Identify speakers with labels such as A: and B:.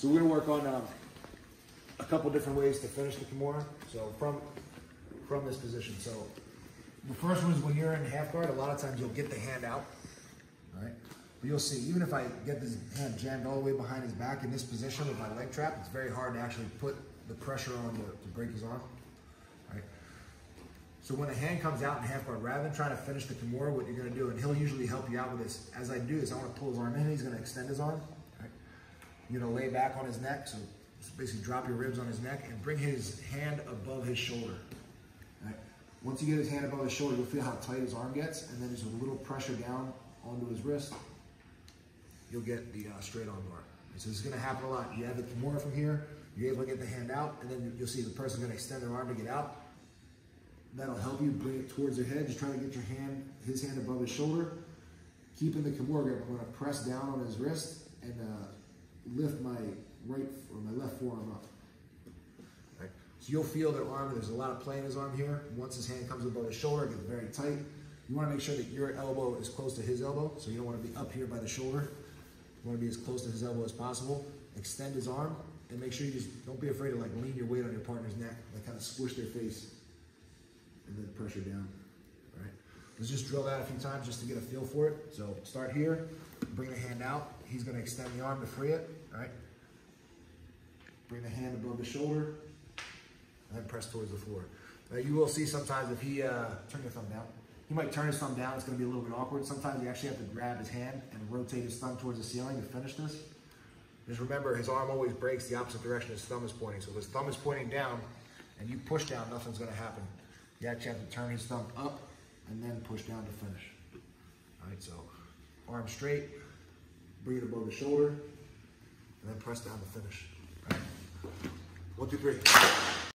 A: So we're gonna work on a couple different ways to finish the Kimura. So from this position. So the first one is when you're in half guard, a lot of times you'll get the hand out, all right? But you'll see, even if I get this hand jammed all the way behind his back in this position with my leg trap, it's very hard to actually put the pressure on to break his arm, all right? So when the hand comes out in half guard, rather than trying to finish the Kimura, what you're gonna do, and he'll usually help you out with this, as I do this, I wanna pull his arm in, he's gonna extend his arm, right? You're gonna lay back on his neck, so basically drop your ribs on his neck and bring his hand above his shoulder, right? Once you get his hand above his shoulder, you'll feel how tight his arm gets, and then there's a little pressure down onto his wrist, you'll get the straight arm bar. So this is gonna happen a lot. You have the Kimura from here, you're able to get the hand out, and then you'll see the person's gonna extend their arm to get out. That'll help you bring it towards their head. Just try to get his hand above his shoulder. Keeping the Kimura, I'm gonna press down on his wrist and lift my left forearm up. Right. So you'll feel their arm, there's a lot of play in his arm here. Once his hand comes above his shoulder, it gets very tight. You wanna make sure that your elbow is close to his elbow, so you don't wanna be up here by the shoulder. You wanna be as close to his elbow as possible. Extend his arm, and make sure you just don't be afraid to like lean your weight on your partner's neck, like kind of squish their face, and then pressure down, all right? Let's just drill that a few times just to get a feel for it. So start here, bring the hand out. He's gonna extend the arm to free it, all right? Bring the hand above the shoulder, and then press towards the floor. Now you will see sometimes if he, turn your thumb down. He might turn his thumb down, it's gonna be a little bit awkward. Sometimes you actually have to grab his hand and rotate his thumb towards the ceiling to finish this. Just remember, his arm always breaks the opposite direction his thumb is pointing. So if his thumb is pointing down and you push down, nothing's gonna happen. You actually have to turn his thumb up and then push down to finish. All right, so arm straight, bring it above the shoulder, and then press down to finish. All right. 1, 2, 3.